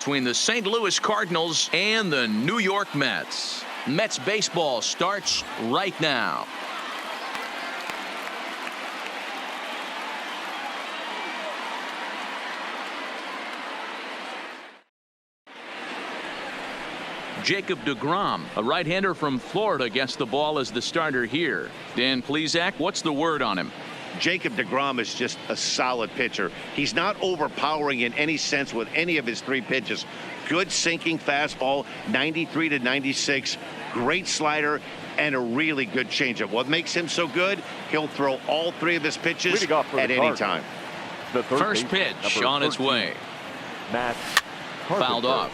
between the St. Louis Cardinals and the New York Mets. Mets baseball starts right now. Jacob deGrom, a right-hander from Florida, gets the ball as the starter here. Dan Plesac, what's the word on him? Jacob deGrom is just a solid pitcher. He's not overpowering in any sense with any of his three pitches. Good sinking fastball, 93 to 96, great slider, and a really good changeup. What makes him so good? He'll throw all three of his pitches at any time. The first pitch on its way. Matt fouled off.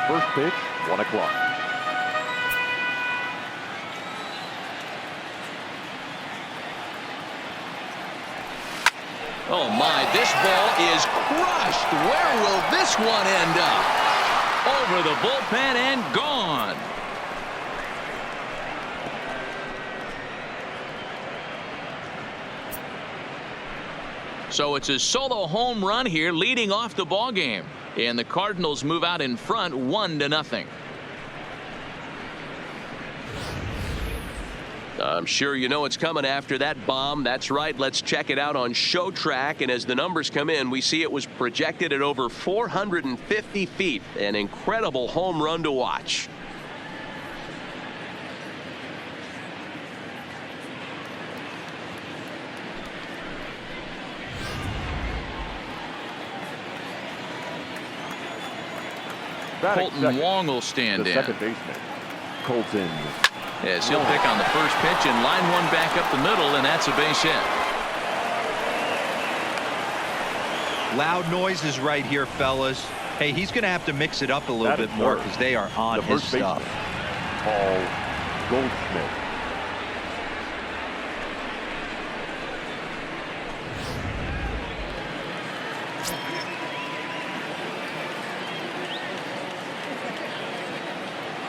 First pitch, 1 o'clock. Oh my, this ball is crushed. Where will this one end up? Over the bullpen and gone. So it's a solo home run here leading off the ball game. And the Cardinals move out in front 1-0. I'm sure you know it's coming after that bomb. That's right. Let's check it out on Show Track. And as the numbers come in, we see it was projected at over 450 feet. An incredible home run to watch. Colton Wong will stand in. Second baseman, Colton. Yes, he'll pick on the first pitch and line one back up the middle, and that's a base hit. Loud noises right here, fellas. Hey, he's going to have to mix it up a little bit more because they are on his stuff. Paul Goldschmidt.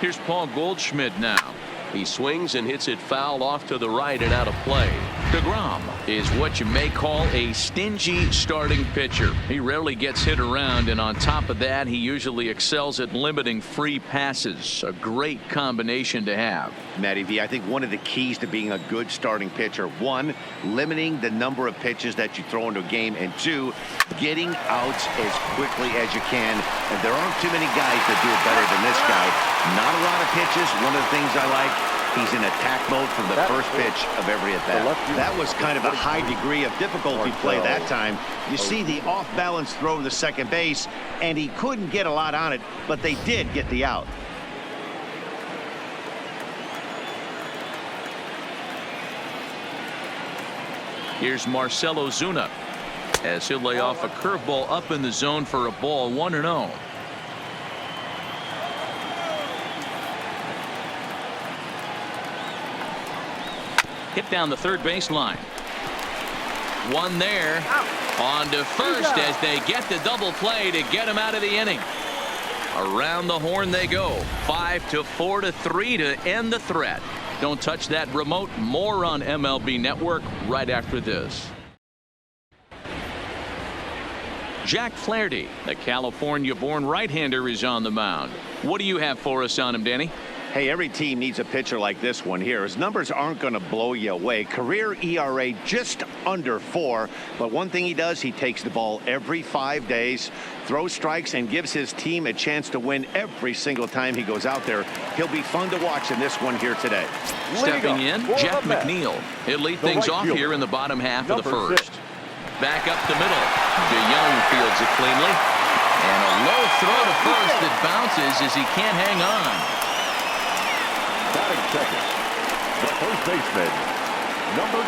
Here's Paul Goldschmidt now. He swings and hits it foul off to the right and out of play. deGrom is what you may call a stingy starting pitcher. He rarely gets hit around, and on top of that, he usually excels at limiting free passes. A great combination to have. Matty V, I think one of the keys to being a good starting pitcher, one, limiting the number of pitches that you throw into a game, and two, getting outs as quickly as you can. And there aren't too many guys that do it better than this guy. Not a lot of pitches. One of the things I like, he's in attack mode from the first pitch of every at bat. That was kind of a high degree of difficulty play that time. You see the off-balance throw to second base, and he couldn't get a lot on it, but they did get the out. Here's Marcell Ozuna as he'll lay off a curveball up in the zone for a ball. 1-0. Hit down the third baseline. One there. On to first as they get the double play to get him out of the inning. Around the horn they go. 5-4 to 3 to end the threat. Don't touch that remote. More on MLB Network right after this. Jack Flaherty, the California-born right-hander, is on the mound. What do you have for us on him, Danny? Hey, every team needs a pitcher like this one here. His numbers aren't going to blow you away. Career ERA just under 4. But one thing he does, he takes the ball every 5 days, throws strikes, and gives his team a chance to win every single time he goes out there. He'll be fun to watch in this one here today. Stepping in, Jeff McNeil. He'll lead things off here in the bottom half of the first. Back up the middle. DeYoung fields it cleanly. And a low throw to first that bounces as he can't hang on. Batting second, the first baseman, number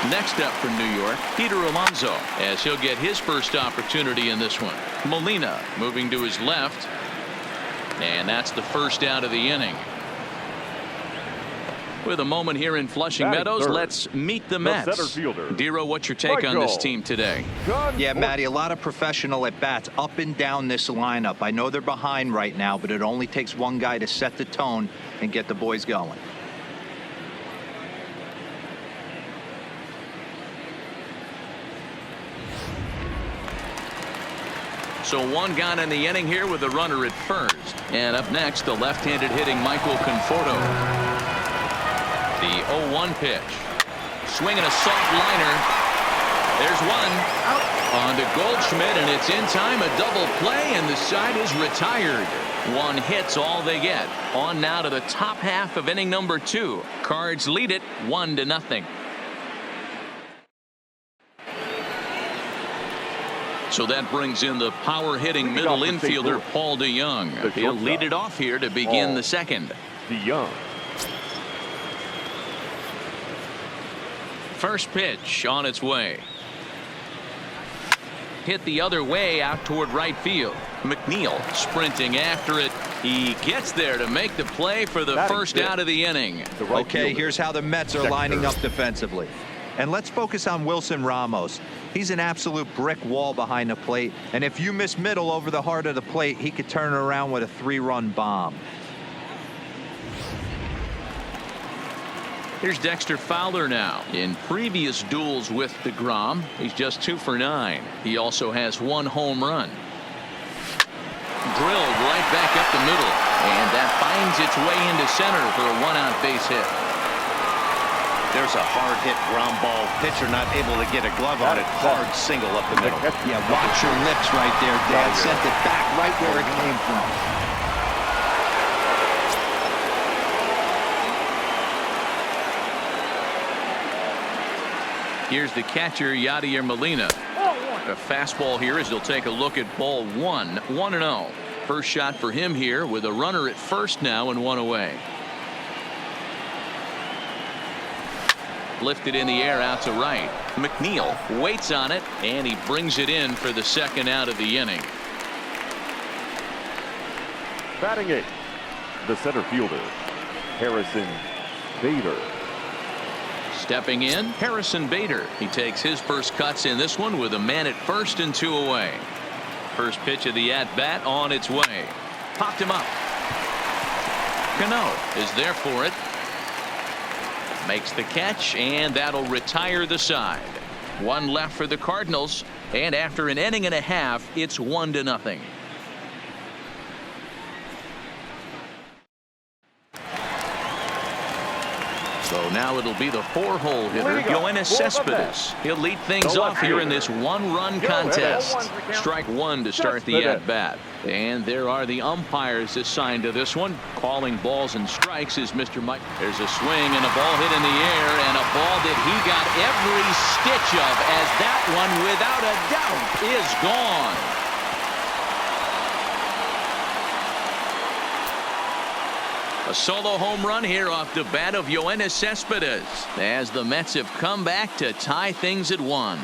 20. Next up from New York, Peter Alonso, as he'll get his first opportunity in this one. Molina moving to his left, and that's the first out of the inning. With a moment here in Flushing Meadows, let's meet the Mets. Dero, what's your take on this team today? Yeah, Matty, a lot of professional at-bats up and down this lineup. I know they're behind right now, but it only takes one guy to set the tone and get the boys going. So one gone in the inning here with a runner at first. And up next, the left-handed hitting Michael Conforto. The 0-1 pitch. Swinging a soft liner. There's one. On to Goldschmidt, and it's in time. A double play, and the side is retired. One hit's all they get. On now to the top half of inning number 2. Cards lead it 1-0. So that brings in the power-hitting middle infielder Paul DeYoung. He'll lead it off here to begin the second. DeYoung. First pitch on its way. Hit the other way out toward right field. McNeil sprinting after it. He gets there to make the play for the first out of the inning. Okay, here's how the Mets are lining up defensively. And let's focus on Wilson Ramos. He's an absolute brick wall behind the plate. And if you miss middle over the heart of the plate, he could turn it around with a 3-run bomb. Here's Dexter Fowler now. In previous duels with DeGrom, he's just 2 for 9. He also has 1 home run. Drilled right back up the middle. And that finds its way into center for a 1-out base hit. There's a hard hit ground ball. Pitcher not able to get a glove on it. Hard single up the middle. Yeah, watch your lips right there, Dad. Sent it back right where it came from. Here's the catcher, Yadier Molina. A fastball here as he'll take a look at ball 1. 1-0. First shot for him here with a runner at first now and 1 away. Lifted in the air out to right. McNeil waits on it, and he brings it in for the second out of the inning. Batting 8, the center fielder, Harrison Bader. Stepping in, Harrison Bader. He takes his first cuts in this one with a man at first and 2 away. First pitch of the at-bat on its way. Popped him up. Cano is there for it. Makes the catch, and that'll retire the side. 1 left for the Cardinals, and after an inning and a half, it's 1-0. So now it'll be the 4-hole hitter, Yoenis Cespedes. He'll lead things off here in this 1-run contest. Strike 1 to start the at-bat. And there are the umpires assigned to this one. Calling balls and strikes is Mr. Mike. There's a swing and a ball hit in the air, and a ball that he got every stitch of, as that one, without a doubt, is gone. A solo home run here off the bat of Yoenis Cespedes, as the Mets have come back to tie things at 1.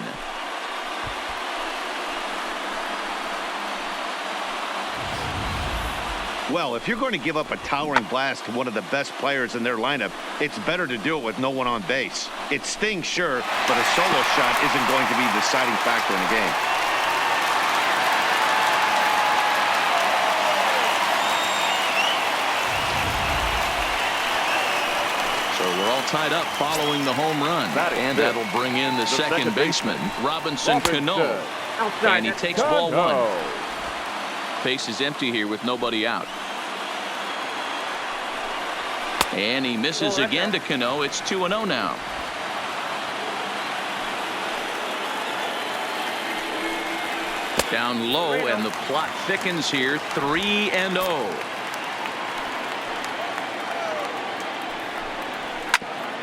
Well, if you're going to give up a towering blast to one of the best players in their lineup, it's better to do it with no one on base. It stings, sure, but a solo shot isn't going to be the deciding factor in the game. So we're all tied up following the home run. And that'll bring in the second baseman, Robinson Cano. And he takes ball 1. Base is empty here with nobody out. And he misses again to Cano. It's 2-0 now. Down low, and the plot thickens here. 3-0.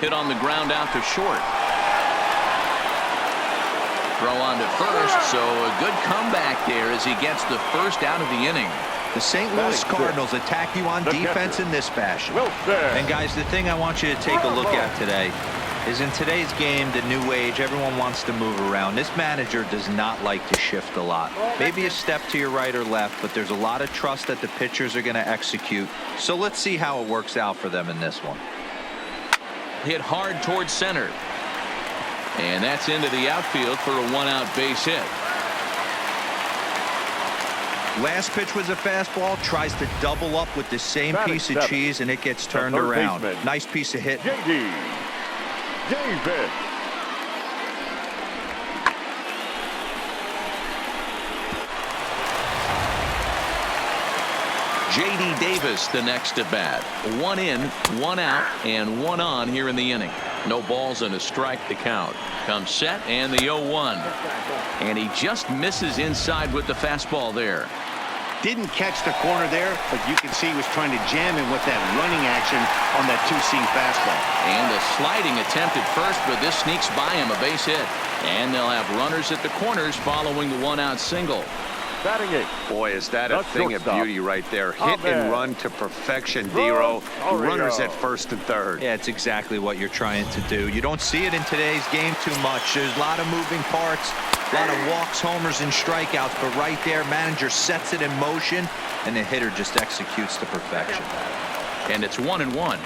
Hit on the ground out to short. Throw on to first, so a good comeback there as he gets the first out of the inning. The St. Louis Cardinals attack you on defense in this fashion. And guys, the thing I want you to take a look at today is, in today's game, the new age, everyone wants to move around. This manager does not like to shift a lot. Maybe a step to your right or left, but there's a lot of trust that the pitchers are going to execute. So let's see how it works out for them in this one. Hit hard towards center. And that's into the outfield for a 1-out base hit. Last pitch was a fastball. Tries to double up with the same piece of cheese, and it gets turned around. Nice piece of hit. J.D. Davis. J.D. Davis the next at bat. 1 in, 1 out, and 1 on here in the inning. No balls and a strike to count. Comes set and the 0-1. And he just misses inside with the fastball there. Didn't catch the corner there, but you can see he was trying to jam him with that running action on that two-seam fastball. And a sliding attempt at first, but this sneaks by him, a base hit. And they'll have runners at the corners following the 1-out single. Batting 8. Boy, is that a thing of beauty right there. Hit and run to perfection, Dero. Runners at first and third. Yeah, it's exactly what you're trying to do. You don't see it in today's game too much. There's a lot of moving parts, a lot of walks, homers, and strikeouts. But right there, manager sets it in motion, and the hitter just executes to perfection. And it's 1-1.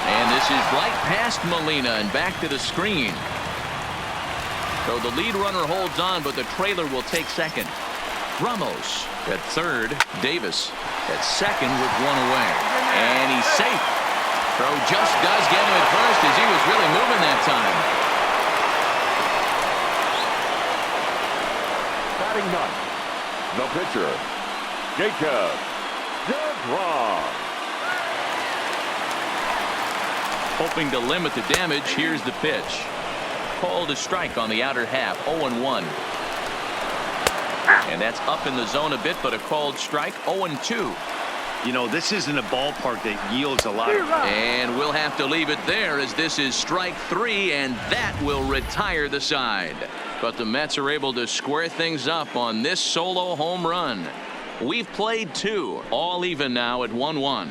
And this is right past Molina and back to the screen. So the lead runner holds on, but the trailer will take second. Ramos at third. Davis at second with 1 away. And he's safe. Throw just does get him at first as he was really moving that time. Batting 9. The pitcher, Jacob DeGrom. Hoping to limit the damage, here's the pitch. Called a strike on the outer half. 0-1. And that's up in the zone a bit, but a called strike. 0-2. You know, this isn't a ballpark that yields a lot. And we'll have to leave it there as this is strike 3, and that will retire the side. But the Mets are able to square things up on this solo home run. We've played 2, all even now at 1-1.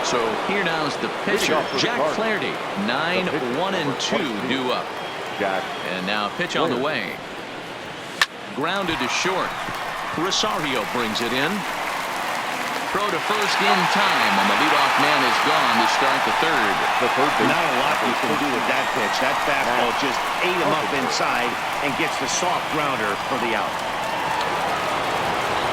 So here now is the pitcher, Jack Flaherty. 9-1-2 due up. And now pitch on the way. Grounded to short. Rosario brings it in. Throw to first in time, and the leadoff man is gone to start the third. Not a lot you can do with that pitch. That fastball just ate him up inside and gets the soft grounder for the out.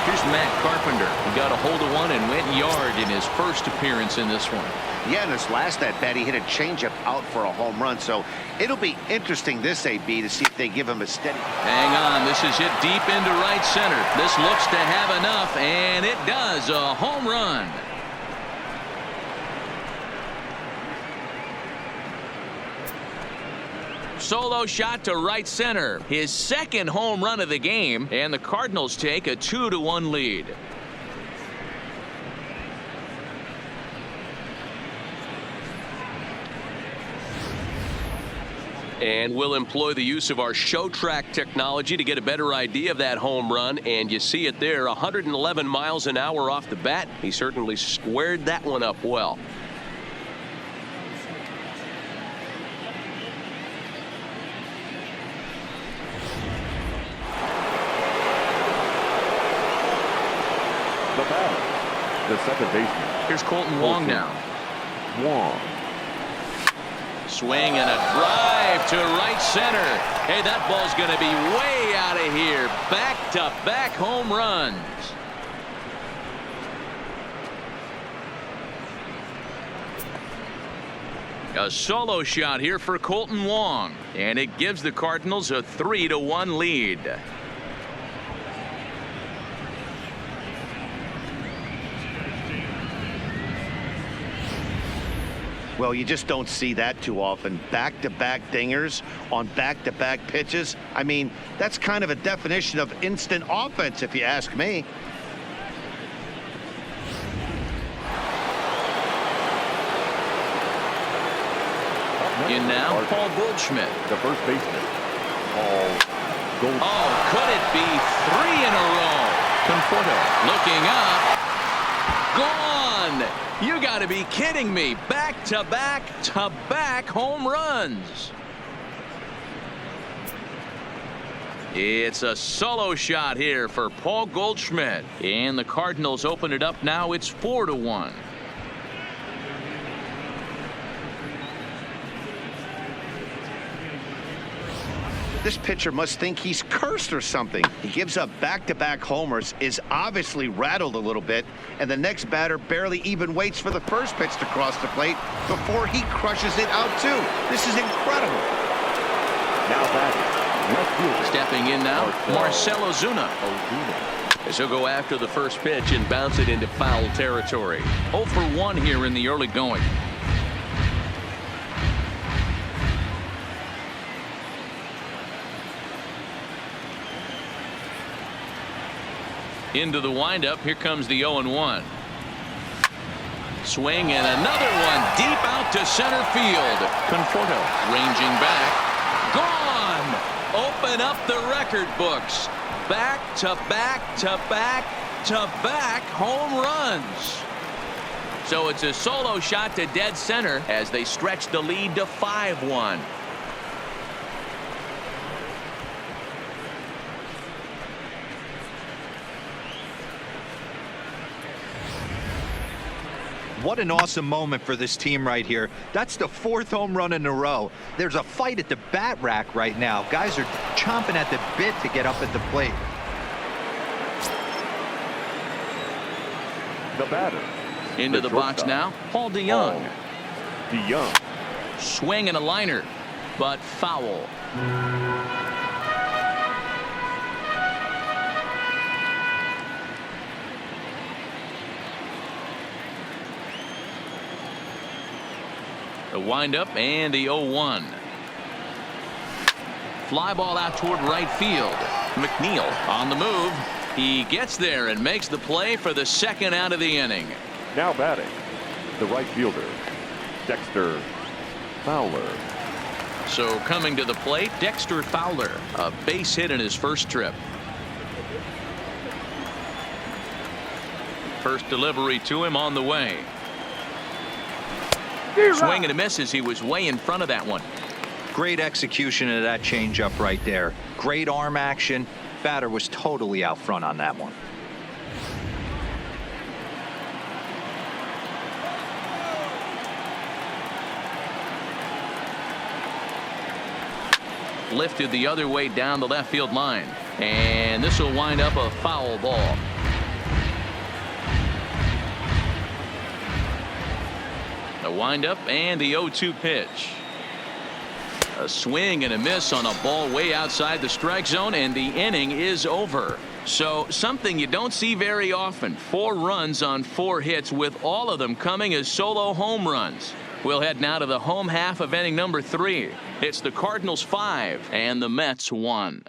Here's Matt Carpenter, who got a hold of one and went yard in his first appearance in this one. Yeah, in his last at bat, he hit a changeup out for a home run. So it'll be interesting this AB to see if they give him a steady. Hang on, this is hit deep into right center. This looks to have enough, and it does. A home run. Solo shot to right center. His second home run of the game, and the Cardinals take a 2-1 lead. And we'll employ the use of our show track technology to get a better idea of that home run. And you see it there, 111 miles an hour off the bat. He certainly squared that one up well. The batter, the second baseman. Here's Colton Wong now. Wong. Swing and a drive to right center. Hey, that ball's going to be way out of here. Back-to-back home runs. A solo shot here for Colton Wong, and it gives the Cardinals a 3-1 lead. Well, you just don't see that too often. Back-to-back dingers on back-to-back pitches. I mean, that's kind of a definition of instant offense, if you ask me. In now, Paul Goldschmidt. The first baseman, Paul Goldschmidt. Oh, could it be 3 in a row? Conforto looking up. Gone. You got to be kidding me. Back-to-back home runs. It's a solo shot here for Paul Goldschmidt. And the Cardinals open it up now. It's 4-1. this pitcher must think he's cursed or something. He gives up back-to-back homers, is obviously rattled a little bit, and the next batter barely even waits for the first pitch to cross the plate before he crushes it out too. This is incredible. Now batting, left fielder. Stepping in now, Marcell Ozuna. As he'll go after the first pitch and bounce it into foul territory. 0 for 1 here in the early going. Into the windup. Here comes the 0-1. Swing and another one deep out to center field. Conforto ranging back. Gone. Open up the record books. Back to back to back to back home runs. So it's a solo shot to dead center as they stretch the lead to 5-1. What an awesome moment for this team right here. That's the 4th home run in a row. There's a fight at the bat rack right now. Guys are chomping at the bit to get up at the plate. The batter. Into the box now, Paul DeYoung. DeYoung. Swing and a liner, but foul. The windup and the 0-1. Fly ball out toward right field. McNeil on the move. He gets there and makes the play for the second out of the inning. Now batting, the right fielder, Dexter Fowler. So coming to the plate, Dexter Fowler, a base hit in his first trip. First delivery to him on the way. Swing and a miss as he was way in front of that one. Great execution of that changeup right there. Great arm action. Batter was totally out front on that one. Lifted the other way down the left field line, and this will wind up a foul ball. The windup and the 0-2 pitch. A swing and a miss on a ball way outside the strike zone, and the inning is over. So something you don't see very often. 4 runs on 4 hits, with all of them coming as solo home runs. We'll head now to the home half of inning number 3. It's the Cardinals 5 and the Mets 1.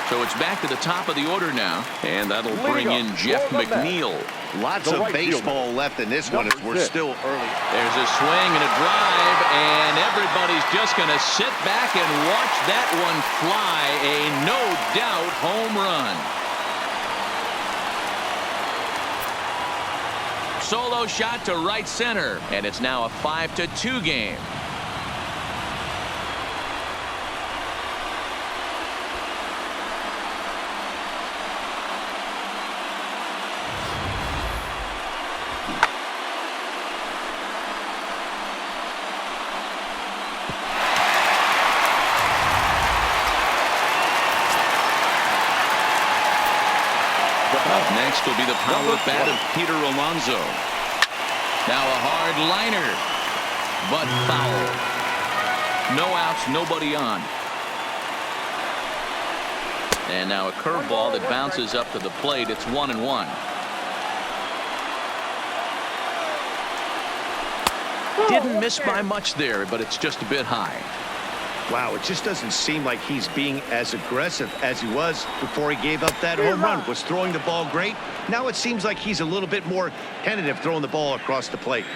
So it's back to the top of the order now, and that'll bring in Jeff McNeil. Lots of baseball left in this one as we're still early. There's a swing and a drive, and everybody's just going to sit back and watch that one fly. A no-doubt home run. Solo shot to right center, and it's now a 5-2 game. Next will be the power bat of Peter Alonso. Now a hard liner, but foul. No outs, nobody on. And now a curveball that bounces up to the plate. It's 1-1. Didn't miss by much there, but it's just a bit high. Wow, it just doesn't seem like he's being as aggressive as he was before he gave up that home run. Was throwing the ball great. Now it seems like he's a little bit more tentative throwing the ball across the plate.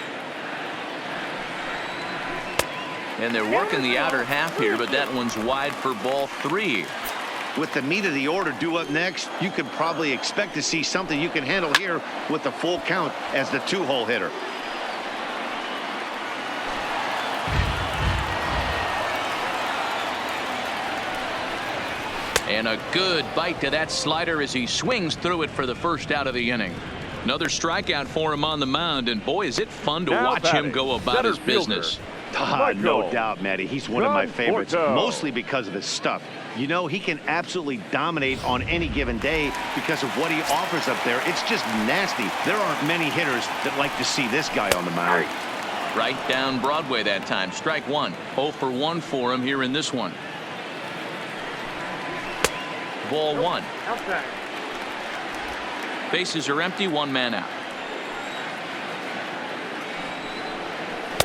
And they're working the outer half here, but that one's wide for ball 3. With the meat of the order due up next, you can probably expect to see something you can handle here with the full count as the 2-hole hitter. And a good bite to that slider as he swings through it for the first out of the inning. Another strikeout for him on the mound, and boy, is it fun to watch him go about his business. No doubt, Matty. He's one of my favorites, Conforto. mostly because of his stuff. You know, he can absolutely dominate on any given day because of what he offers up there. It's just nasty. There aren't many hitters that like to see this guy on the mound. Right down Broadway that time. Strike one. 0 for 1 for him here in this one. Ball one. Outside. Bases are empty. 1 man out.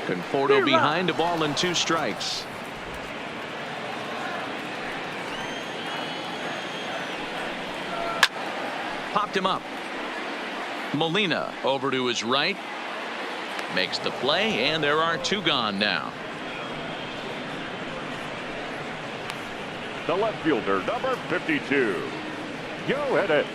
Conforto behind, a ball and 2 strikes. Popped him up. Molina over to his right. Makes the play, and there are 2 gone now. The left fielder, number 52. Go hit it.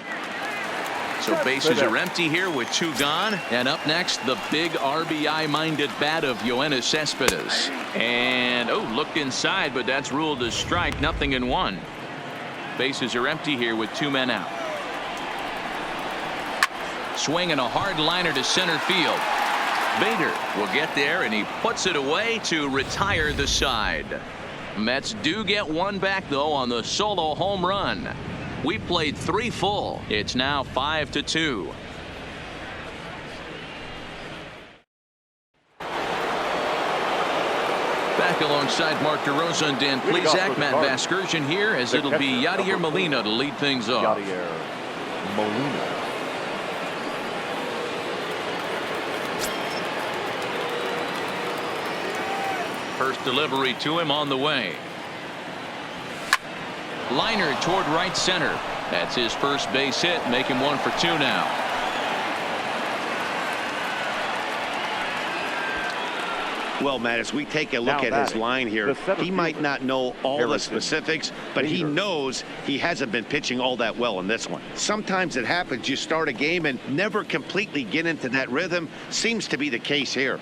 So bases are empty here with 2 gone. And up next, the big RBI-minded bat of Yoenis Cespedes. And, looked inside, but that's ruled a strike. 0-1. Bases are empty here with 2 men out. Swinging a hard liner to center field. Bader will get there, and he puts it away to retire the side. Mets do get 1 back, though, on the solo home run. We played 3 full. It's now 5-2. Back alongside Mark DeRosa and Dan Plesac, Matt Vasgersian here, as it'll be Yadier Molina to lead things off. Yadier Molina. First delivery to him on the way. Liner toward right center. That's his first base hit, make him 1 for 2 now. Well, Matt, as we take a look at his line here, he might not know all the specifics, but he knows he hasn't been pitching all that well in this one. Sometimes it happens. You start a game and never completely get into that rhythm. Seems to be the case here.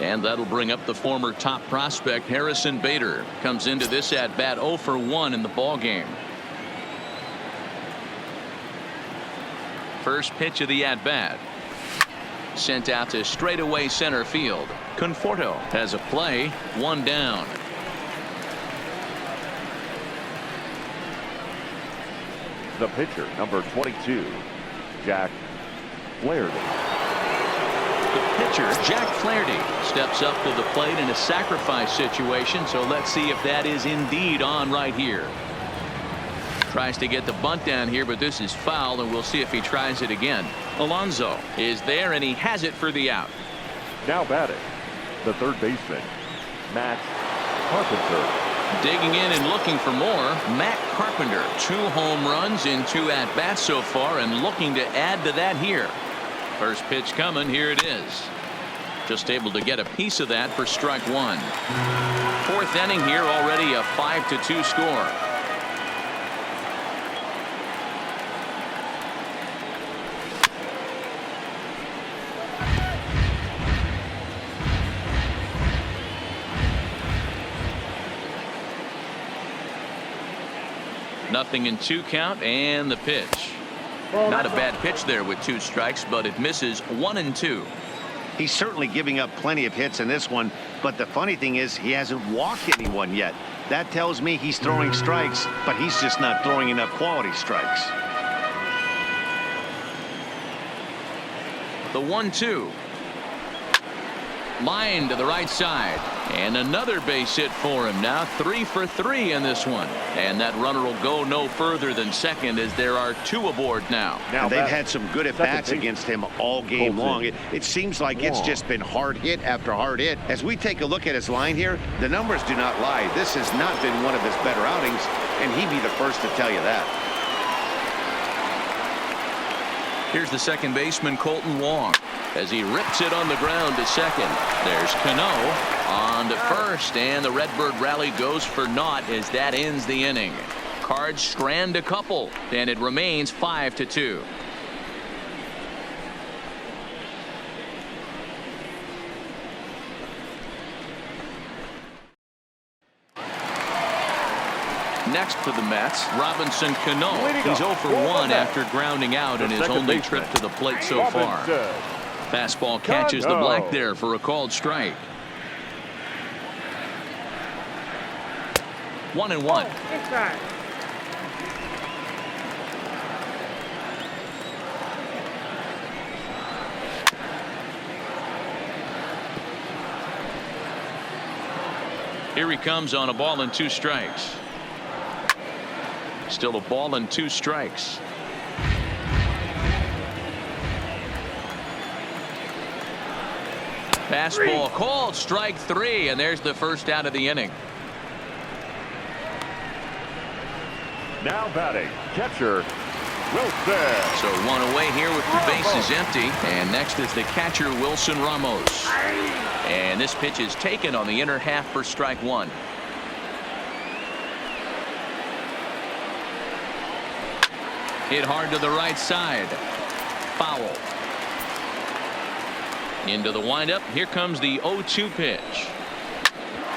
And that'll bring up the former top prospect Harrison Bader. Comes into this at bat 0 for 1 in the ball game. First pitch of the at bat. Sent out to straightaway center field. Conforto has a play. 1 down. The pitcher, number 22, Jack Flaherty. The pitcher, Jack Flaherty, steps up to the plate in a sacrifice situation, so let's see if that is indeed on right here. Tries to get the bunt down here, but this is foul, and we'll see if he tries it again. Alonso is there, and he has it for the out. Now batting, the third baseman, Matt Carpenter. Digging in and looking for more, Matt Carpenter. 2 home runs in 2 at-bats so far, and looking to add to that here. First pitch coming. Here it is. Just able to get a piece of that for strike 1. 4th inning here, already a 5-2 score. Nothing in 2 count, and the pitch. Not a bad pitch there with 2 strikes, but it misses 1 and 2. He's certainly giving up plenty of hits in this one, but the funny thing is he hasn't walked anyone yet. That tells me he's throwing strikes, but he's just not throwing enough quality strikes. The 1-2. Line to the right side, and another base hit for him. Now 3 for 3 in this one, and that runner will go no further than second, as there are 2 aboard now. And they've had some good at-bats against him all game long. It seems like it's just been hard hit after hard hit. As we take a look at his line here, the numbers do not lie. This has not been one of his better outings, and he'd be the first to tell you that. Here's the second baseman, Colton Wong, as he rips it on the ground to second. There's Cano on to first, and the Redbird rally goes for naught as that ends the inning. Cards strand a couple, and it remains 5-2. Next for the Mets, Robinson Cano. He's 0 for 1 after grounding out in his only trip to the plate so far. Fastball catches the black there for a called strike. 1-1. Here he comes on a ball and 2 strikes. Still a ball and 2 strikes. Fastball called, strike 3, and there's the first out of the inning. Now batting, catcher Wilson. So 1 away here with the bases empty, and next is the catcher Wilson Ramos. And this pitch is taken on the inner half for strike 1. Hit hard to the right side. Foul. Into the windup. Here comes the 0-2 pitch.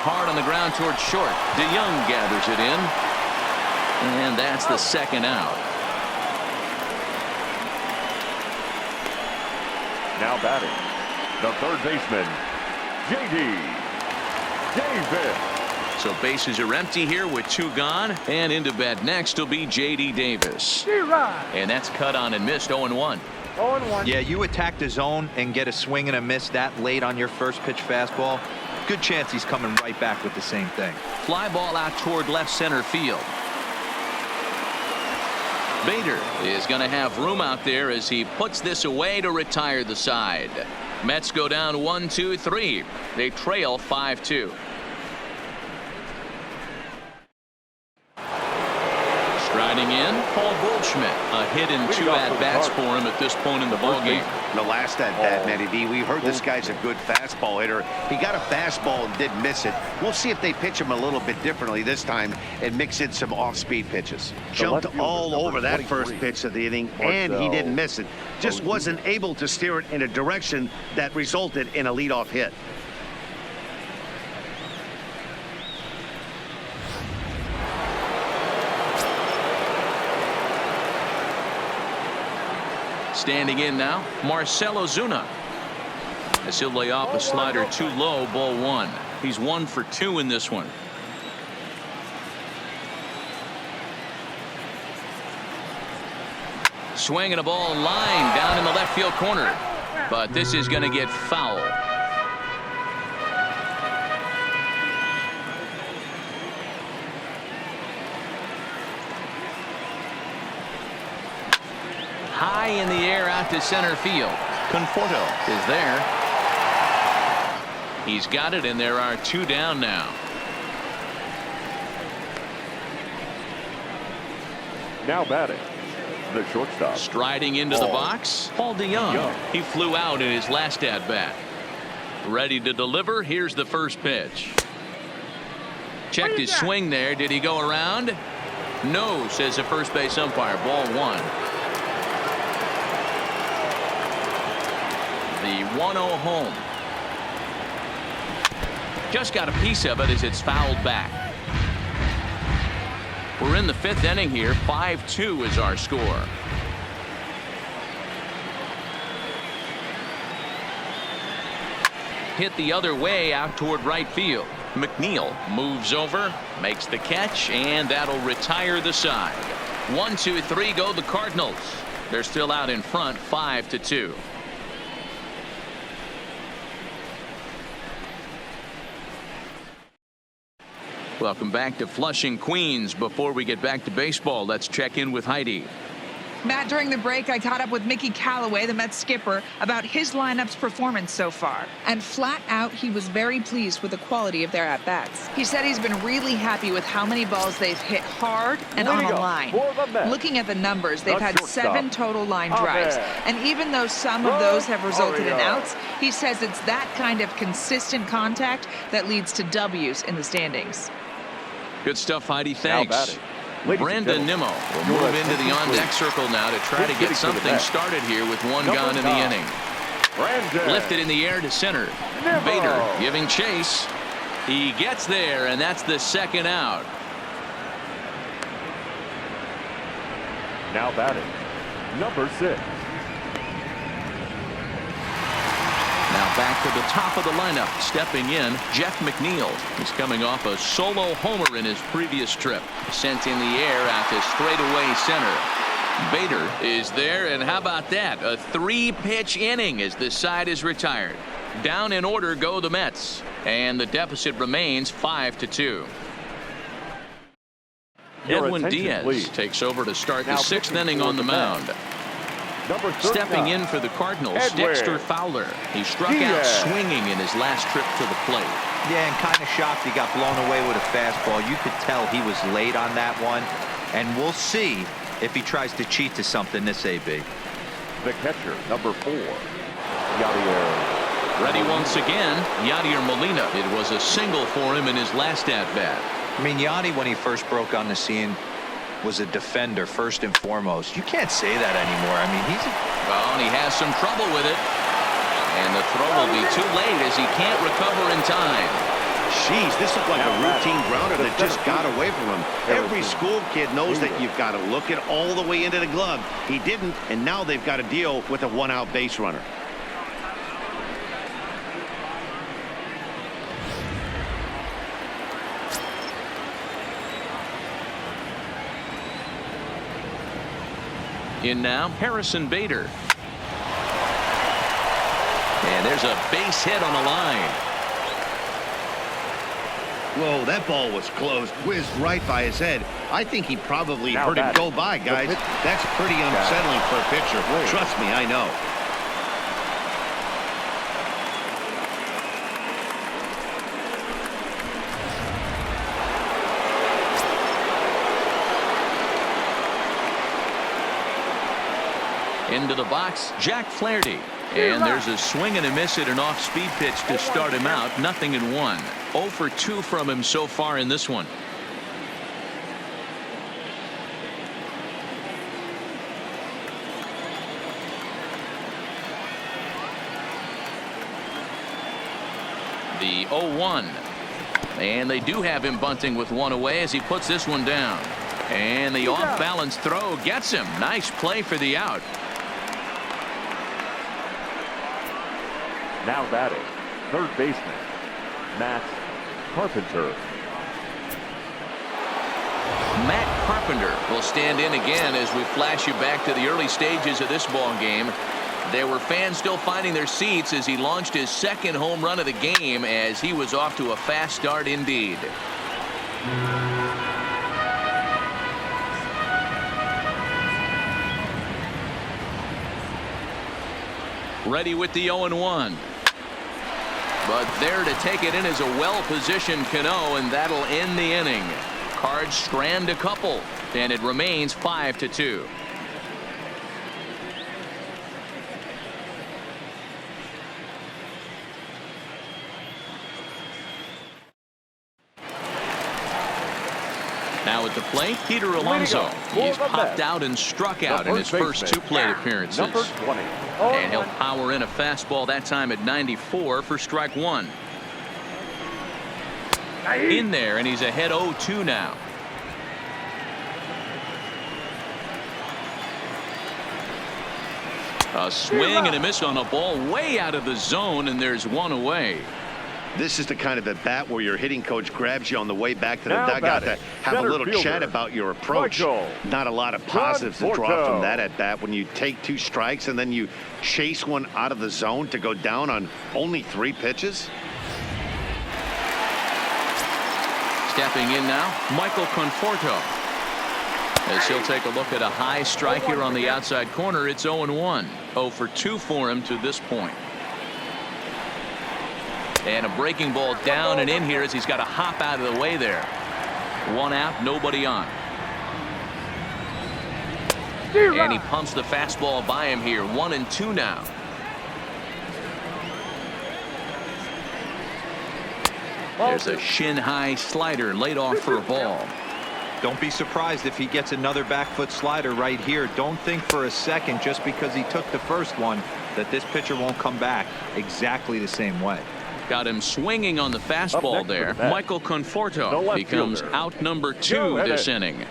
Hard on the ground towards short. DeYoung gathers it in. And that's the second out. Now batting, the third baseman, J.D. Davis. So bases are empty here with 2 gone. And into bat next will be J.D. Davis. And that's cut on and missed. 0-1. 0-1. Yeah, you attack the zone and get a swing and a miss that late on your first pitch fastball. Good chance he's coming right back with the same thing. Fly ball out toward left center field. Bader is going to have room out there as he puts this away to retire the side. Mets go down 1-2-3. They trail 5-2. Striding in, Paul Goldschmidt. A hit and 2 at-bats for him at this point in the ballgame. The last at-bat, Matty B, we heard this guy's a good fastball hitter. He got a fastball and did miss it. We'll see if they pitch him a little bit differently this time and mix in some off-speed pitches. Jumped all over that first pitch of the inning, and he didn't miss it. Just wasn't able to steer it in a direction that resulted in a leadoff hit. Standing in now, Marcell Ozuna. As he'll lay off a slider too low, ball 1. He's 1 for 2 in this one. Swinging a ball line down in the left field corner. But this is going to get foul. High in the air out to center field. Conforto is there. He's got it, and there are 2 down now. Now batting, the shortstop. Striding into the box, Paul DeYoung. He flew out in his last at-bat. Ready to deliver. Here's the first pitch. Checked his swing there. Did he go around? No, says the first base umpire. Ball 1. The 1-0 home. Just got a piece of it as it's fouled back. We're in the 5th inning here. 5-2 is our score. Hit the other way out toward right field. McNeil moves over, makes the catch, and that'll retire the side. 1-2-3 go the Cardinals. They're still out in front, 5-2. Welcome back to Flushing, Queens. Before we get back to baseball, let's check in with Heidi. Matt, during the break, I caught up with Mickey Callaway, the Mets skipper, about his lineup's performance so far. And flat out, he was very pleased with the quality of their at-bats. He said he's been really happy with how many balls they've hit hard and on the line. Looking at the numbers, they've had 7 total line drives. And even though some of those have resulted in outs, he says it's that kind of consistent contact that leads to W's in the standings. Good stuff, Heidi. Thanks. Brandon Nimmo will move into the on-deck circle now to try to get something started here with 1 gone in the inning. Lifted in the air to center. Bader giving chase. He gets there, and that's the second out. Now batting, number 6. Now back to the top of the lineup. Stepping in, Jeff McNeil. He's coming off a solo homer in his previous trip. Sent in the air out to straightaway center. Bader is there, and how about that? A 3-pitch inning as this side is retired. Down in order go the Mets, and the deficit remains 5-2. Edwin Diaz please. Takes over to start the Now 6th inning on the mound. Stepping in for the Cardinals, Dexter Fowler. He struck out swinging in his last trip to the plate. Yeah, and kind of shocked he got blown away with a fastball. You could tell he was late on that one, and we'll see if he tries to cheat to something this AB. The catcher, number 4, Yadier. Ready once again, Yadier Molina. It was a single for him in his last at-bat. I mean, Yadi, when he first broke on the scene, was a defender first and foremost. You can't say that anymore. I mean, well, and he has some trouble with it. And the throw will be too late as he can't recover in time. Jeez, this looked like a routine grounder that just got away from him. Every school kid knows that you've got to look it all the way into the glove. He didn't, and now they've got to deal with a 1-out base runner. In now, Harrison Bader. And there's a base hit on the line. Whoa, that ball was close. Whizzed right by his head. I think he probably heard it go by, guys. That's pretty unsettling for a pitcher. Trust me, I know. Into the box, Jack Flaherty. And there's a swing and a miss at an off-speed pitch to start him out. 0-1. 0 for 2 from him so far in this one. The 0-1. And they do have him bunting with one away as he puts this one down. And the off-balance throw gets him. Nice play for the out. Now batting, third baseman, Matt Carpenter. Matt Carpenter will stand in again as we flash you back to the early stages of this ball game. There were fans still finding their seats as he launched his second home run of the game as he was off to a fast start indeed. Ready with the 0-1. But there to take it in is a well-positioned Cano, and that'll end the inning. Cards strand a couple, and it remains 5-2. Now at the plate, Peter Alonso. He's popped out and struck out in his first 2 plate appearances. And he'll power in a fastball that time at 94 for strike 1. In there, and he's ahead 0-2 now. A swing and a miss on a ball way out of the zone, and there's one away. This is the kind of at bat where your hitting coach grabs you on the way back to the dugout to have a little chat about your approach. Not a lot of positives to draw from that at bat when you take 2 strikes and then you chase one out of the zone to go down on only 3 pitches. Stepping in now, Michael Conforto. As he'll take a look at a high strike here on the outside corner. It's 0-1. 0 for 2 for him to this point. And a breaking ball down and in here as he's got to hop out of the way there. 1 out, nobody on. And he pumps the fastball by him here. 1-2 now. There's a shin-high slider laid off for a ball. Don't be surprised if he gets another back foot slider right here. Don't think for a second just because he took the first one that this pitcher won't come back exactly the same way. Got him swinging on the fastball there. Michael Conforto becomes out number 2 this inning.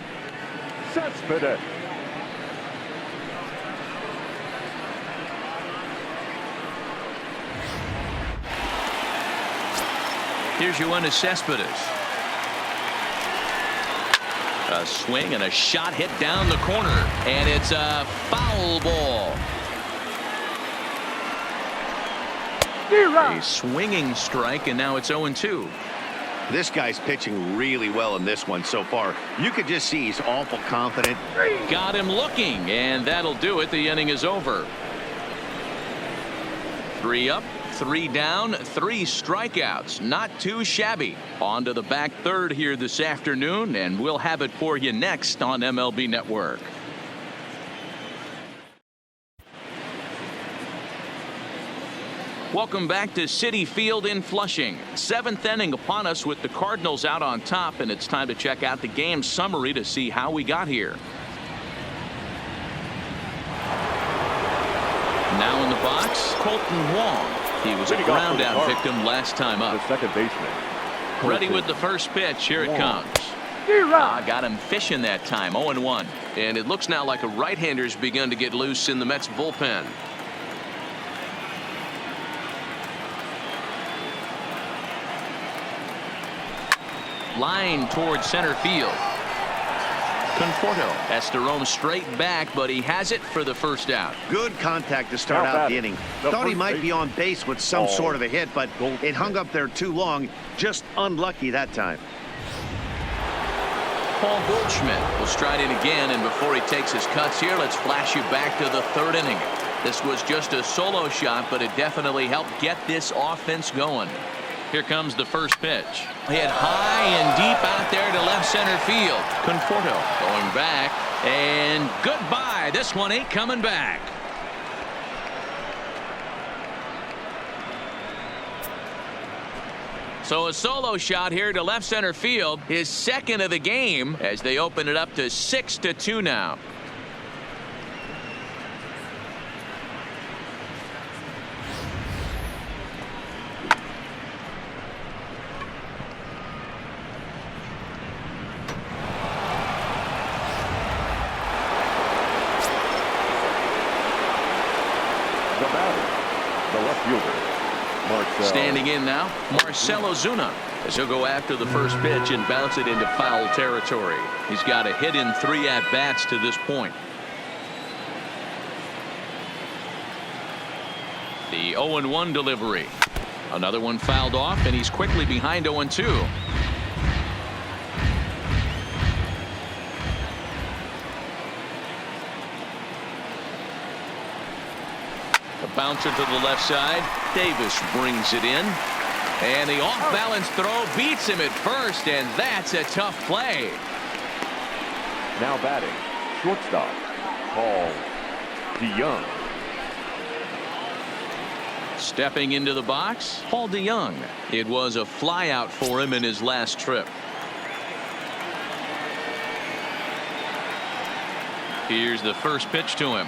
Here's Yoenis Cespedes. A swing and a shot hit down the corner, and it's a foul ball. A swinging strike, and now it's 0-2. This guy's pitching really well in this one so far. You could just see he's awful confident. Got him looking, and that'll do it. The inning is over. 3 up, 3 down, 3 strikeouts. Not too shabby. On to the back third here this afternoon, and we'll have it for you next on MLB Network. Welcome back to Citi Field in Flushing. 7th inning upon us with the Cardinals out on top, and it's time to check out the game summary to see how we got here. Now in the box, Colton Wong. He was a ground out victim last time up. The second baseman. Ready with the first pitch. Here it comes. Got him fishing that time. 0-1. And it looks now like a right-hander's begun to get loose in the Mets bullpen. Line towards center field. Conforto has to roam straight back, but he has it for the first out. Good contact to start out the inning. Thought he might be on base with some sort of a hit, but it hung up there too long. Just unlucky that time. Paul Goldschmidt will stride in again, and before he takes his cuts here, let's flash you back to the 3rd inning. This was just a solo shot, but it definitely helped get this offense going. Here comes the first pitch. Hit high and deep out there to left center field. Conforto going back, and goodbye. This one ain't coming back. So a solo shot here to left center field, his second of the game, as they open it up to 6-2 now. Standing in now, Marcell Ozuna, as he'll go after the first pitch and bounce it into foul territory. He's got a hit in 3 at-bats to this point. The 0-1 delivery. Another one fouled off, and he's quickly behind 0-2. Bouncer to the left side. Davis brings it in, and the off-balance throw beats him at first, and that's a tough play. Now batting, shortstop, Paul DeYoung. Stepping into the box, Paul DeYoung. It was a flyout for him in his last trip. Here's the first pitch to him.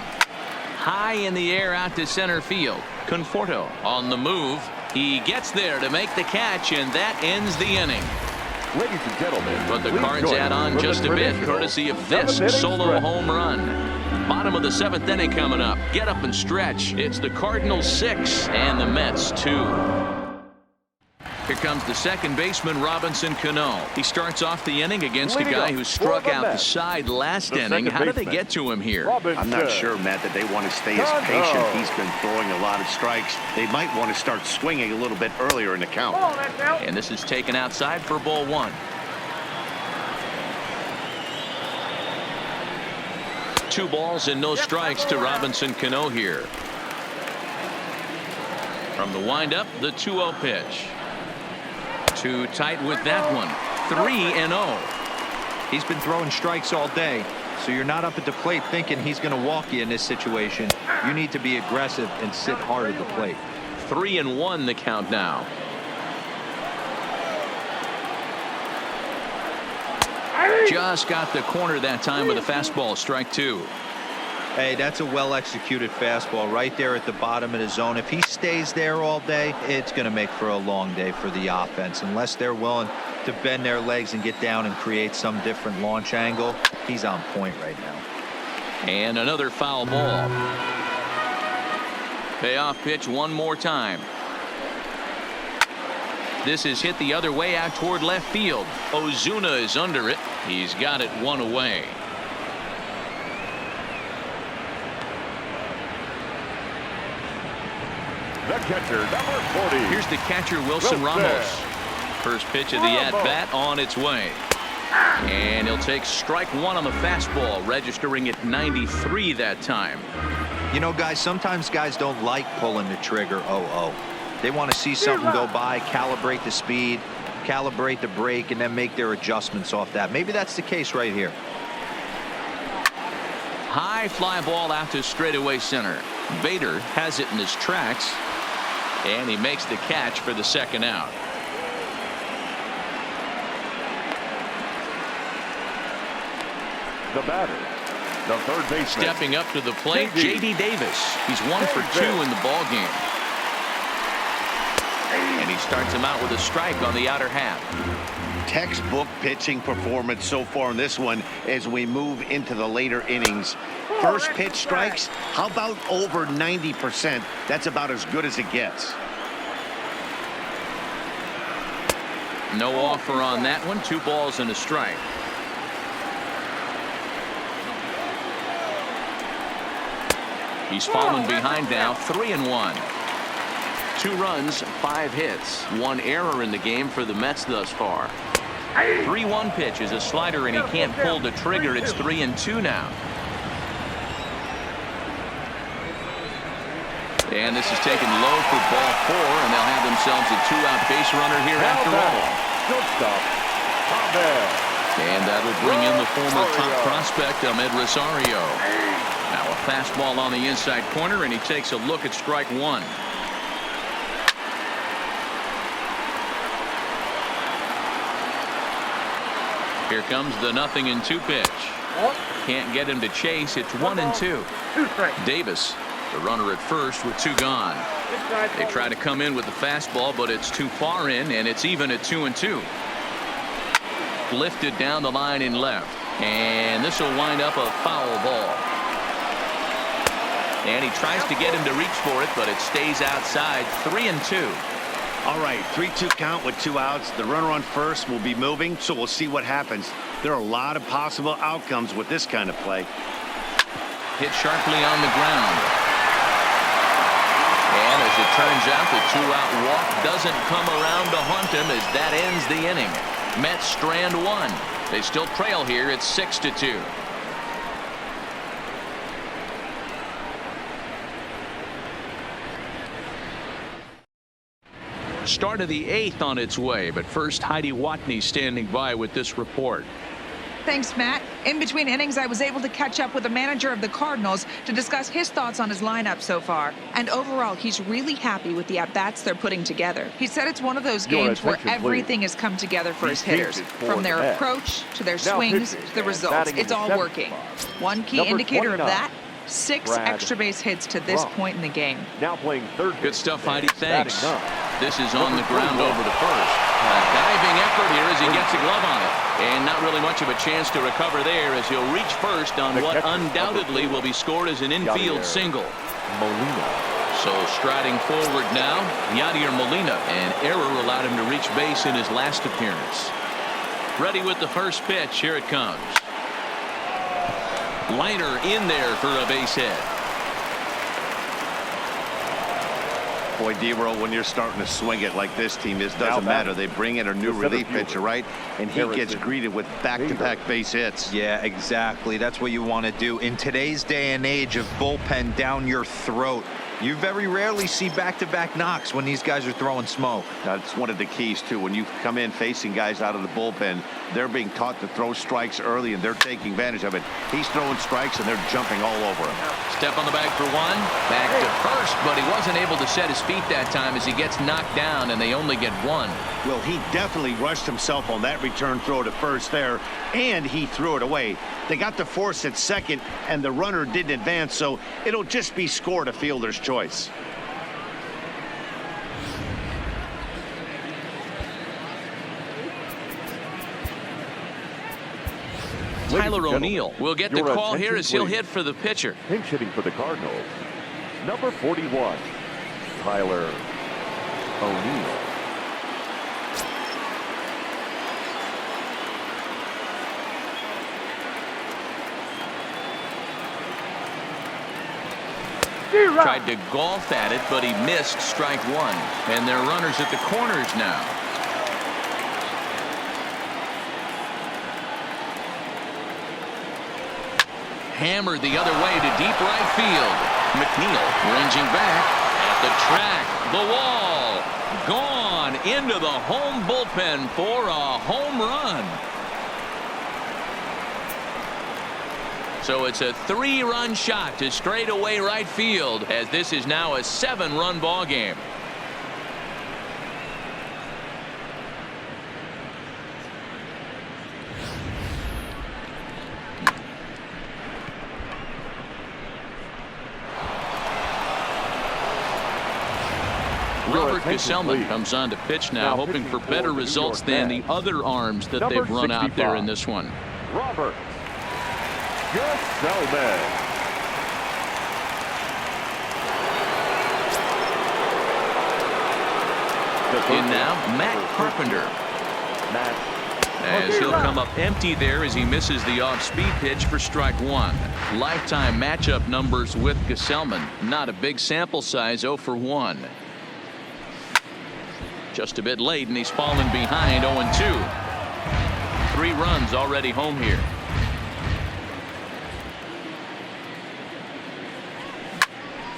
High in the air out to center field. Conforto on the move. He gets there to make the catch, and that ends the inning. Ladies and gentlemen, but the Cards add on just a bit, courtesy of this solo home run. Bottom of the 7th inning coming up. Get up and stretch. It's the Cardinals 6 and the Mets 2. Here comes the second baseman, Robinson Cano. He starts off the inning against a guy who struck out the side last inning. How did they get to him here? I'm not sure, Matt, that they want to stay as patient. He's been throwing a lot of strikes. They might want to start swinging a little bit earlier in the count. And this is taken outside for ball 1. 2 balls and no strikes to Robinson Cano here. From the windup, the 2-0 pitch. Too tight with that one. 3-0. He's been throwing strikes all day, so you're not up at the plate thinking he's going to walk you in this situation. You need to be aggressive and sit hard at the plate. 3-1 the count now. Just got the corner that time with a fastball. Strike 2. Hey, that's a well-executed fastball right there at the bottom of the zone. If he stays there all day, it's going to make for a long day for the offense. Unless they're willing to bend their legs and get down and create some different launch angle, he's on point right now. And another foul ball. Payoff pitch one more time. This is hit the other way out toward left field. Ozuna is under it. He's got it one away. The catcher, number 40. Here's the catcher, Wilson Ramos. First pitch of the at-bat on its way. And he'll take strike one on the fastball, registering at 93 that time. You know, guys, sometimes guys don't like pulling the trigger 0-0. They want to see something go by, calibrate the speed, calibrate the brake, and then make their adjustments off that. Maybe that's the case right here. High fly ball out to straightaway center. Bader has it in his tracks, and he makes the catch for the second out. The batter, the third baseman. Stepping up to the plate, J.D. Davis. He's 1 for 2 in the ball game. And he starts him out with a strike on the outer half. Textbook pitching performance so far in this one as we move into the later innings. First pitch strikes, how about over 90%? That's about as good as it gets. No offer on that one. 2 balls and a strike. He's fallen behind now, 3-1. 2 runs, 5 hits, 1 error in the game for the Mets thus far. 3-1 pitch is a slider, and he can't pull the trigger. It's 3-2 now. And this is taken low for ball 4, and they'll have themselves a 2-out base runner here after all. And that'll bring in the former top prospect, Ahmed Rosario. Now a fastball on the inside corner, and he takes a look at strike 1. Here comes the 0-2 pitch. Can't get him to chase. It's 1-2. Davis, the runner at first with 2 gone. They try to come in with the fastball, but it's too far in, and it's even at 2-2. Lifted down the line in left, and this will wind up a foul ball. And he tries to get him to reach for it, but it stays outside. 3-2. All right, 3-2 count with 2 outs. The runner on first will be moving, so we'll see what happens. There are a lot of possible outcomes with this kind of play. Hit sharply on the ground. And as it turns out, the 2-out walk doesn't come around to haunt him as that ends the inning. Mets strand 1. They still trail here. It's 6-2. Start of the 8th on its way, but first Heidi Watney standing by with this report. Thanks, Matt. In between innings, I was able to catch up with the manager of the Cardinals to discuss his thoughts on his lineup so far. And overall, he's really happy with the at-bats they're putting together. He said it's one of those games where everything has come together for his hitters. From their approach, to their swings, to the results. It's all working. One key indicator of that, 6 extra base hits to this point in the game. Now playing third. Good stuff, Heidi. Thanks. This is on the ground over to first. A diving effort here as he gets a glove on it. And not really much of a chance to recover there as he'll reach first on what undoubtedly will be scored as an infield single. Molina. So striding forward now, Yadier Molina. An error allowed him to reach base in his last appearance. Ready with the first pitch. Here it comes. Liner in there for a base hit. Boy, D-Roll, when you're starting to swing it like this team is, doesn't matter. They bring in a new relief pitcher, right? And he gets greeted with back-to-back base hits. Yeah, exactly. That's what you want to do. In today's day and age of bullpen down your throat, you very rarely see back-to-back knocks when these guys are throwing smoke. That's one of the keys, too. When you come in facing guys out of the bullpen, they're being taught to throw strikes early, and they're taking advantage of it. He's throwing strikes, and they're jumping all over him. Step on the bag for 1. Back to first, but he wasn't able to set his feet that time as he gets knocked down, and they only get 1. Well, he definitely rushed himself on that return throw to first there, and he threw it away. They got the force at second, and the runner didn't advance, so it'll just be scored a fielder's choice. Tyler O'Neill will get the call here as he'll hit for the pitcher. Pinch hitting for the Cardinals. Number 41, Tyler O'Neill. Tried to golf at it, but he missed strike one. And they're runners at the corners now. Hammered the other way to deep right field. McNeil ranging back at the track. The wall. Gone into the home bullpen for a home run. So it's a 3-run shot to straightaway right field, as this is now a 7-run ball game. Robert Gesellman comes on to pitch now, hoping for better results than the other arms that they've run out there in this one. Robert Gesellman. In now, Matt Carpenter. As he'll come up empty there as he misses the off-speed pitch for strike one. Lifetime matchup numbers with Gesellman. Not a big sample size, 0 for 1. Just a bit late, and he's fallen behind 0-2. 3 runs already home here.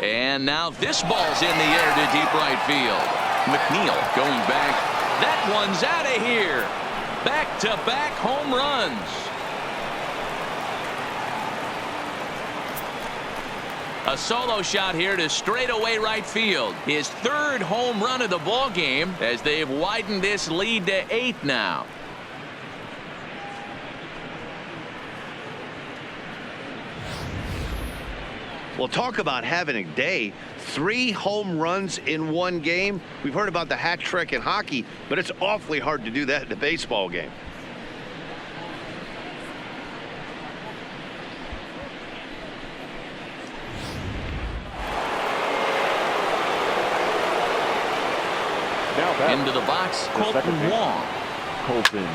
And now this ball's in the air to deep right field. McNeil going back. That one's out of here. Back-to-back home runs. A solo shot here to straightaway right field. His 3rd home run of the ball game, as they've widened this lead to 8 now. Well, talk about having a day. 3 home runs in one game. We've heard about the hat trick in hockey, but it's awfully hard to do that in a baseball game. Into the box, Colton Wong. Colton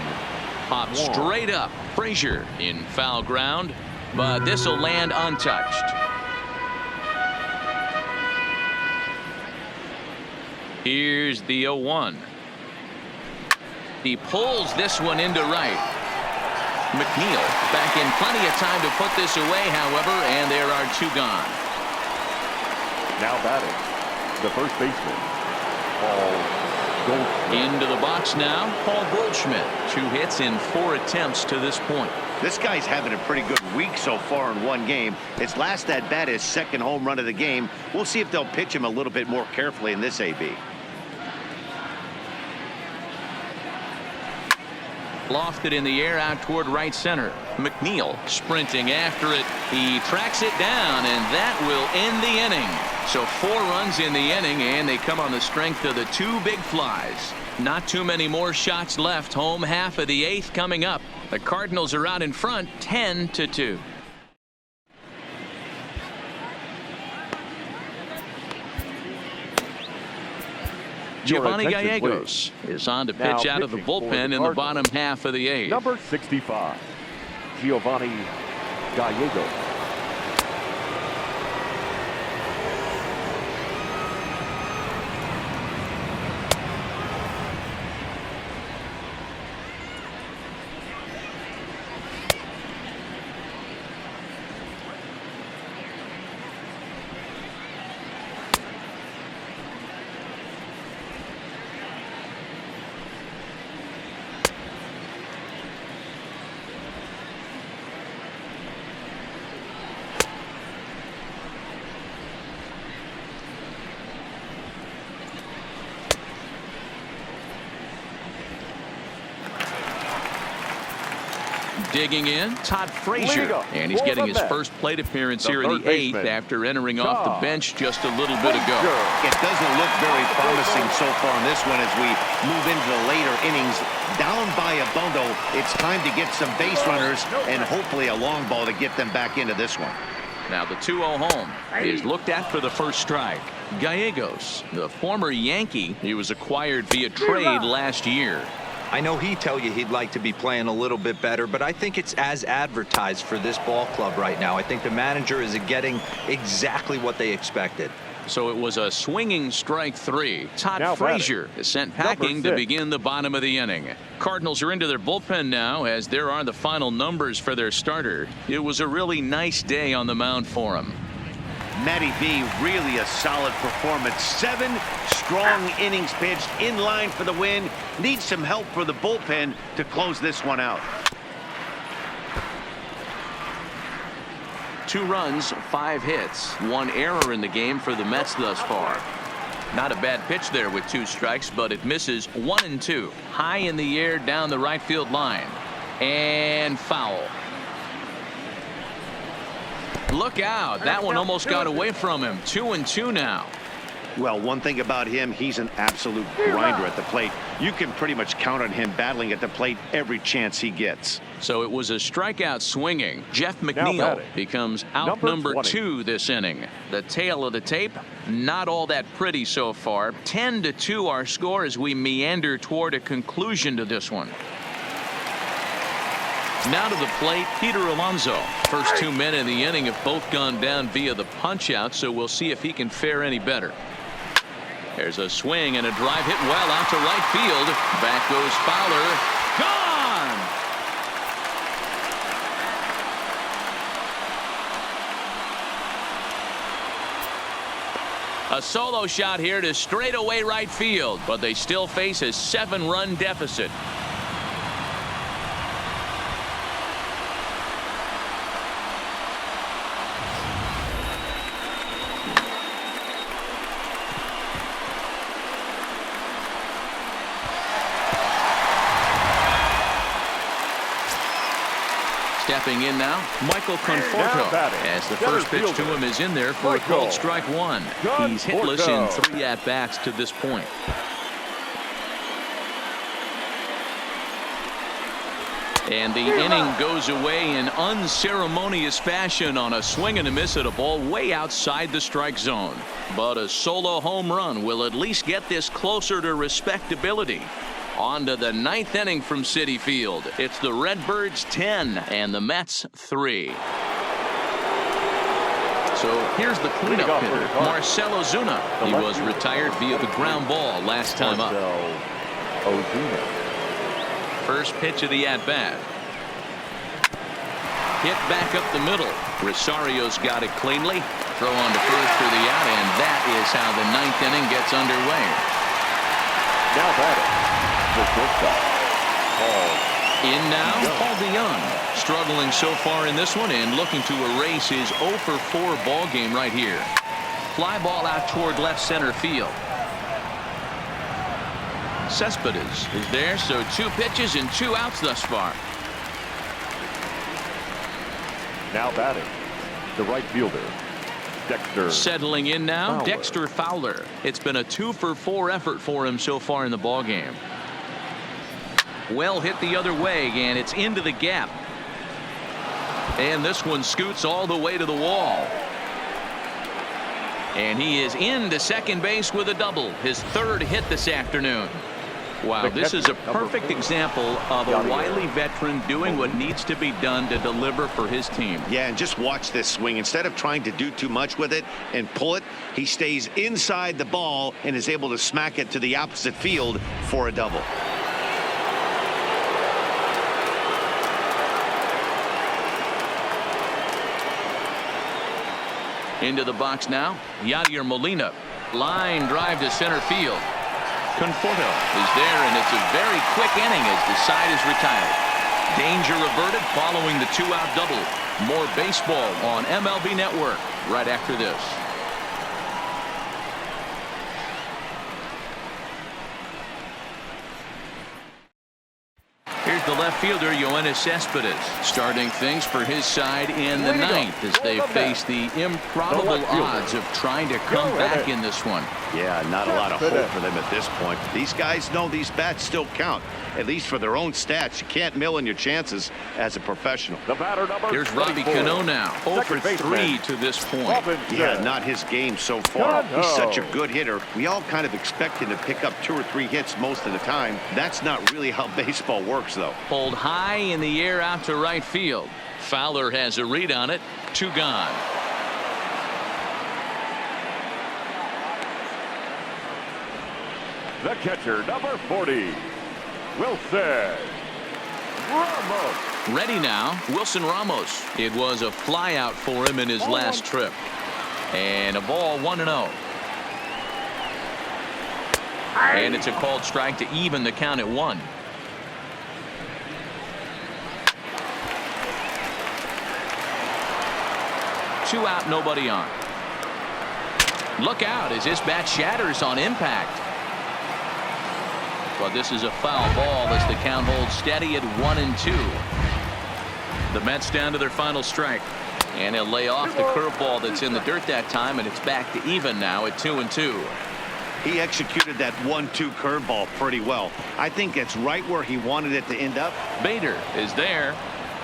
Popped straight up. Frazier in foul ground, but this will land untouched. Here's the 0-1. He pulls this one into right. McNeil back in plenty of time to put this away, however, and there are 2 gone. Now batting, the first baseman, Paul Goldschmidt. Into the box now, Paul Goldschmidt. 2 hits in 4 attempts to this point. This guy's having a pretty good week so far in one game. His last at bat, his 2nd home run of the game. We'll see if they'll pitch him a little bit more carefully in this AB. Lofted in the air out toward right center. McNeil sprinting after it. He tracks it down, and that will end the inning. So 4 runs in the inning, and they come on the strength of the 2 big flies. Not too many more shots left. Home half of the 8th coming up. The Cardinals are out in front 10-2. Giovanni Gallegos is on to pitch out of the bullpen in the bottom half of the 8th. Number 65, Giovanni Gallegos. Digging in, Todd Frazier, and he's getting his first plate appearance here in the 8th after entering off the bench just a little bit ago. It doesn't look very promising so far in this one as we move into the later innings. Down by a bundle, it's time to get some base runners and hopefully a long ball to get them back into this one. Now the 2-0 home is looked at for the first strike. Gallegos, the former Yankee, he was acquired via trade last year. I know he'd tell you he'd like to be playing a little bit better, but I think it's as advertised for this ball club right now. I think the manager is getting exactly what they expected. So it was a swinging strike 3. Todd Now Frazier is sent packing to begin the bottom of the inning. Cardinals are into their bullpen now, as there are the final numbers for their starter. It was a really nice day on the mound for him. Matty V, really a solid performance. 7 strong innings pitched, in line for the win. Needs some help for the bullpen to close this one out. 2 runs, 5 hits, 1 error in the game for the Mets thus far. Not a bad pitch there with 2 strikes, but it misses 1-2. High in the air down the right field line. And foul. Look out. That one almost got away from him. 2-2 now. Well, one thing about him, he's an absolute grinder at the plate. You can pretty much count on him battling at the plate every chance he gets. So it was a strikeout swinging. Jeff McNeil becomes out number 2 this inning. The tail of the tape, not all that pretty so far. 10-2 our score as we meander toward a conclusion to this one. Now to the plate, Peter Alonso. First 2 men in the inning have both gone down via the punch out, so we'll see if he can fare any better. There's a swing and a drive hit well out to right field. Back goes Fowler. Gone! A solo shot here to straightaway right field, but they still face a 7-run deficit. Stepping in now, Michael Conforto, as the first pitch to him is in there for a called strike 1. He's hitless in 3 at-bats to this point. And the inning goes away in unceremonious fashion on a swing and a miss at a ball way outside the strike zone. But a solo home run will at least get this closer to respectability. On to the 9th inning from Citi Field. It's the Redbirds 10 and the Mets 3. So here's the cleanup hitter, Marcell Ozuna. He was retired via the ground ball last time up. First pitch of the at-bat. Hit back up the middle. Rosario's got it cleanly. Throw on to first for the out, and that is how the 9th inning gets underway. Now batting. In now, Paul DeYoung, struggling so far in this one and looking to erase his 0 for 4 ball game right here. Fly ball out toward left center field. Cespedes is there, so 2 pitches and 2 outs thus far. Now batting, the right fielder, Dexter. Settling in now, Fowler. Dexter Fowler. It's been a 2 for 4 effort for him so far in the ball game. Well hit the other way, and it's into the gap. And this one scoots all the way to the wall. And he is into second base with a double, his 3rd hit this afternoon. Wow, this is a perfect example of a wily veteran doing what needs to be done to deliver for his team. Yeah, and just watch this swing. Instead of trying to do too much with it and pull it, he stays inside the ball and is able to smack it to the opposite field for a double. Into the box now, Yadier Molina. Line drive to center field. Conforto is there, and it's a very quick inning as the side is retired. Danger averted following the 2-out double. More baseball on MLB Network right after this. Here's the left fielder, Yoenis Cespedes, starting things for his side in the ninth as they face the improbable odds of trying to come back in this one. Yeah, not a lot of hope for them at this point. These guys know these bats still count, at least for their own stats. You can't mill in your chances as a professional. Here's Robbie Cano now, 0 for 3 to this point. Yeah, not his game so far. He's such a good hitter. We all kind of expect him to pick up 2 or 3 hits most of the time. That's not really how baseball works, though. Pulled high in the air out to right field. Fowler has a read on it. 2 gone. The catcher, number 40, Wilson Ramos. Ready now, Wilson Ramos. It was a flyout for him in his last trip. And a ball 1-0. And it's a called strike to even the count at 1. Two out, nobody on. Look out as this bat shatters on impact. But this is a foul ball as the count holds steady at 1-2. The Mets down to their final strike. And he'll lay off the curveball that's in the dirt that time, and it's back to even now at 2-2. He executed that 1-2 curveball pretty well. I think it's right where he wanted it to end up. Bader is there.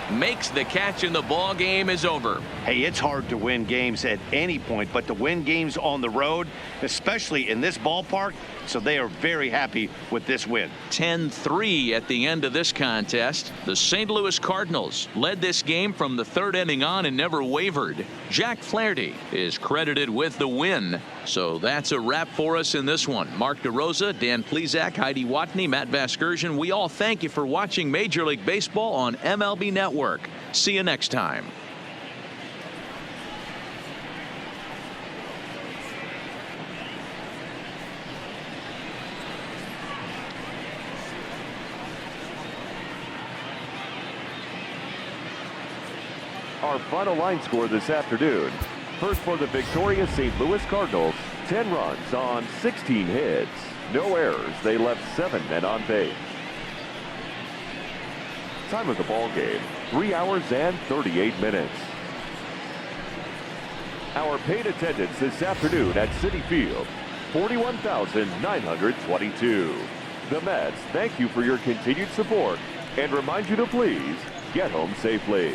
Makes the catch, and the ball game is over. Hey, it's hard to win games at any point, but to win games on the road, especially in this ballpark, so they are very happy with this win. 10-3 at the end of this contest. The St. Louis Cardinals led this game from the 3rd inning on and never wavered. Jack Flaherty is credited with the win. So that's a wrap for us in this one. Mark DeRosa, Dan Plesac, Heidi Watney, Matt Vasgersian. We all thank you for watching Major League Baseball on MLB Network. See you next time. Our final line score this afternoon. First for the victorious St. Louis Cardinals, 10 runs on 16 hits. No errors. They left 7 men on base. Time of the ball game, 3 hours and 38 minutes. Our paid attendance this afternoon at Citi Field, 41,922. The Mets thank you for your continued support and remind you to please get home safely.